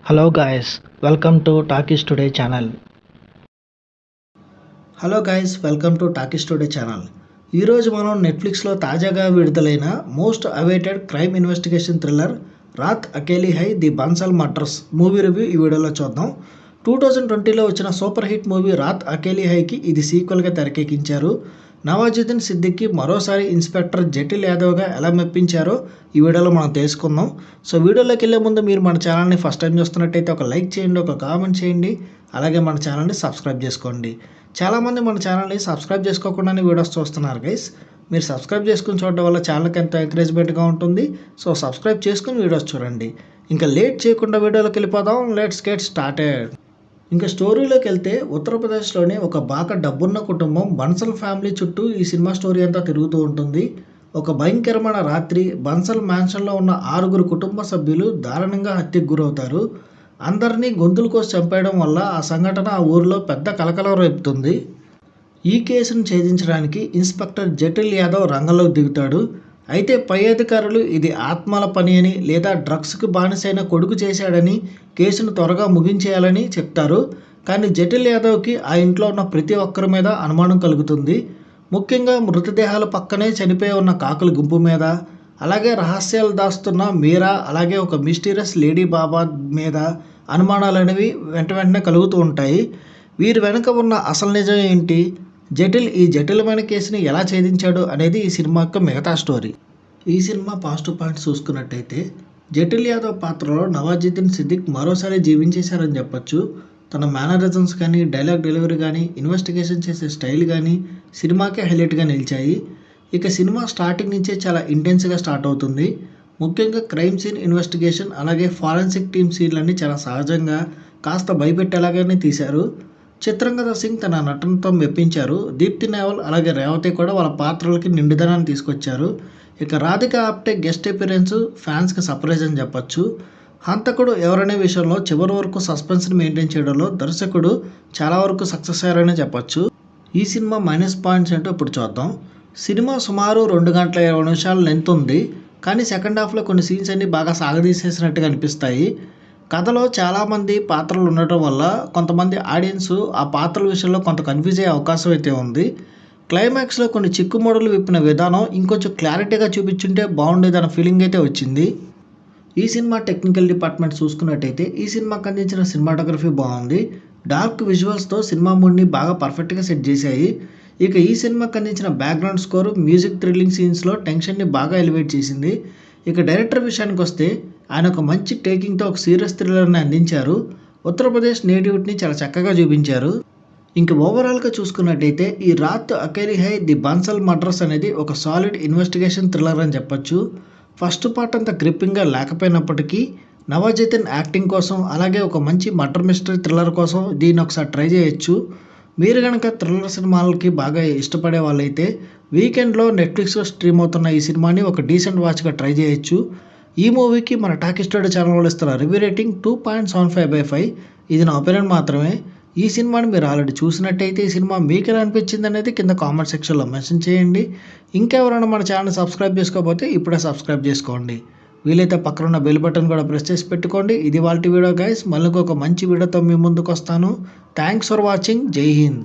Hello guys, welcome to Talkies Today channel. Hello guys welcome to Talkies Today channel. ఈరోజు మనం నెట్ఫ్లిక్స్లో తాజాగా విడుదలైన most awaited crime investigation thriller Raat Akeli Hai the Bansal murders movie review ఈ వీడియోలో చూద్దాం. 2020లో వచ్చిన super hit movie Raat Akeli హైకి ఇది సీక్వెల్గా తెరకెక్కించారు. నవాజుద్దీన్ సిద్దిక్కి మరోసారి ఇన్స్పెక్టర్ జటిల్ యాదవ్గా ఎలా మెప్పించారో ఈ వీడియోలో మనం తెలుసుకుందాం. సో వీడియోలోకి వెళ్ళే ముందు మీరు మన ఛానల్ని ఫస్ట్ టైం చూస్తున్నట్టయితే ఒక లైక్ చేయండి, ఒక కామెంట్ చేయండి, అలాగే మన ఛానల్ని సబ్స్క్రైబ్ చేసుకోండి. చాలామంది మన ఛానల్ని సబ్స్క్రైబ్ చేసుకోకుండానే వీడియోస్ చూస్తున్నారు గైస్. మీరు సబ్స్క్రైబ్ చేసుకుని చూడడం వల్ల ఛానల్కి ఎంతో ఎంకరేజ్మెంట్గా ఉంటుంది. సో సబ్స్క్రైబ్ చేసుకుని వీడియోస్ చూడండి. ఇంకా లేట్ చేయకుండా వీడియోలోకి వెళ్ళిపోదాం. Let's get started. ఇంకా స్టోరీలోకి వెళ్తే ఉత్తరప్రదేశ్లోని ఒక బాగా డబ్బున్న కుటుంబం బన్సల్ ఫ్యామిలీ చుట్టూ ఈ సినిమా స్టోరీ అంతా తిరుగుతూ ఉంటుంది. ఒక భయంకరమైన రాత్రి బన్సల్ మ్యాన్షన్లో ఉన్న 6 కుటుంబ సభ్యులు దారుణంగా హత్యకు గురవుతారు. అందరినీ గొంతులు కోసి చంపేయడం వల్ల ఆ సంఘటన ఆ ఊరిలో పెద్ద కలకలం రేపుతుంది. ఈ కేసును ఛేదించడానికి ఇన్స్పెక్టర్ జటిల్ యాదవ్ రంగంలోకి దిగుతాడు. అయితే పై అధికారులు ఇది ఆత్మల పని అని లేదా డ్రగ్స్కి బానిసైన కొడుకు చేశాడని కేసును త్వరగా ముగించేయాలని చెప్తారు. కానీ జటిల్ యాదవ్కి ఆ ఇంట్లో ఉన్న ప్రతి ఒక్కరి మీద అనుమానం కలుగుతుంది. ముఖ్యంగా మృతదేహాల పక్కనే చనిపోయి ఉన్న కాకుల గుంపు మీద, అలాగే రహస్యాలు దాస్తున్న మీరా, అలాగే ఒక మిస్టీరియస్ లేడీ బాబా మీద అనుమానాలు అనేవి వెంటనే కలుగుతూ ఉంటాయి. వీరి వెనుక ఉన్న అసలు నిజం ఏంటి, జటిల్ ఈ జటిలమైన కేసుని ఎలా ఛేదించాడు అనేది ఈ సినిమా యొక్క మిగతా స్టోరీ. ఈ సినిమా పాజిటివ్ పాయింట్స్ చూసుకున్నట్టయితే జటిల్ యాదవ్ పాత్రలో నవాజుద్దీన్ సిద్దిక్ మరోసారి జీవించేశారని చెప్పొచ్చు. తన మేనరిజమ్స్ కానీ, డైలాగ్ డెలివరీ కానీ, ఇన్వెస్టిగేషన్ చేసే స్టైల్ కానీ సినిమాకే హైలైట్గా నిలిచాయి. ఇక సినిమా స్టార్టింగ్ నుంచే చాలా ఇంటెన్స్గా స్టార్ట్ అవుతుంది. ముఖ్యంగా క్రైమ్ సీన్ ఇన్వెస్టిగేషన్, అలాగే ఫారెన్సిక్ టీమ్ సీన్లన్నీ చాలా సహజంగా కాస్త భయపెట్టేలాగానే తీశారు. చిత్రంగద సింగ్ తన నటనతో మెప్పించారు. దీప్తి నేవల్ అలాగే రేవతి కూడా వాళ్ళ పాత్రలకి నిండుదనాన్ని తీసుకొచ్చారు. ఇక రాధిక ఆప్టే గెస్ట్ అపిరెన్స్ ఫ్యాన్స్కి సర్ప్రైజ్ అని చెప్పొచ్చు. హంతకుడు ఎవరనే విషయంలో చివరి వరకు సస్పెన్స్ని మెయింటైన్ చేయడంలో దర్శకుడు చాలా వరకు సక్సెస్ అయ్యారనే చెప్పొచ్చు. ఈ సినిమా మైనస్ పాయింట్స్ ఏంటో ఇప్పుడు చూద్దాం. సినిమా సుమారు 2 గంటల 20 నిమిషాల లెంత్ ఉంది. కానీ సెకండ్ హాఫ్లో కొన్ని సీన్స్ అన్నీ బాగా సాగదీసేసినట్టుగా అనిపిస్తాయి. కథలో చాలామంది పాత్రలు ఉండటం వల్ల కొంతమంది ఆడియన్స్ ఆ పాత్రల విషయంలో కొంత కన్ఫ్యూజ్ అయ్యే అవకాశం అయితే ఉంది. క్లైమాక్స్లో కొన్ని చిక్కుముడులు విప్పిన విధానం ఇంకొంచెం క్లారిటీగా చూపించుంటే బాగుండేదన్న ఫీలింగ్ అయితే వచ్చింది. ఈ సినిమా టెక్నికల్ డిపార్ట్మెంట్ చూసుకున్నట్టయితే ఈ సినిమాకి అందించిన సినిమాటోగ్రఫీ బాగుంది. డార్క్ విజువల్స్తో సినిమా మూడ్ని బాగా పర్ఫెక్ట్గా సెట్ చేశాయి. ఇక ఈ సినిమాకి అందించిన బ్యాక్గ్రౌండ్ స్కోర్, మ్యూజిక్, థ్రిల్లింగ్ సీన్స్లో టెన్షన్ని బాగా ఎలివేట్ చేసింది. ఇక డైరెక్టర్ విషయానికి వస్తే ఆయన ఒక మంచి టేకింగ్తో ఒక సీరియస్ థ్రిల్లర్ని అందించారు. ఉత్తరప్రదేశ్ నేటివిటీని చాలా చక్కగా చూపించారు. ఇంక ఓవరాల్గా చూసుకున్నట్టయితే ఈ రాత్ అకేలీ హై ది బన్సల్ మర్డర్స్ అనేది ఒక సాలిడ్ ఇన్వెస్టిగేషన్ థ్రిల్లర్ అని చెప్పొచ్చు. ఫస్ట్ పార్ట్ అంత గ్రిప్పింగ్గా లేకపోయినప్పటికీ నవాజుద్దీన్ యాక్టింగ్ కోసం, అలాగే ఒక మంచి మర్డర్ మిస్టరీ థ్రిల్లర్ కోసం దీన్ని ఒకసారి ట్రై చేయొచ్చు. మీరు కనుక థ్రిల్లర్ సినిమాలకి బాగా ఇష్టపడే వాళ్ళైతే వీకెండ్లో నెట్ఫ్లిక్స్లో స్ట్రీమ్ అవుతున్న ఈ సినిమాని ఒక డీసెంట్ వాచ్గా ట్రై చేయొచ్చు. ఈ మూవీకి మన టాకీస్ టుడే ఛానల్లో ఇస్తున్న రివ్యూ రేటింగ్ 2.75/5. ఇది నా ఒపీనియన్ మాత్రమే. ఈ సినిమాని మీరు ఆల్రెడీ చూసినట్టయితే ఈ సినిమా మీకు ఎలా అనిపించింది అనేది కింద కామెంట్ సెక్షన్లో మెన్షన్ చేయండి. ఇంకెవరైనా మన ఛానల్ సబ్స్క్రైబ్ చేసుకోకపోతే ఇప్పుడే సబ్స్క్రైబ్ చేసుకోండి. వీలైతే పక్కన ఉన్న బెల్ బటన్ కూడా ప్రెస్ చేసి పెట్టుకోండి. ఇది వాళ్ళ వీడియో గైస్. మళ్ళీ ఒక మంచి వీడియోతో మీ ముందుకు వస్తాను. Thanks for watching. జై హింద్.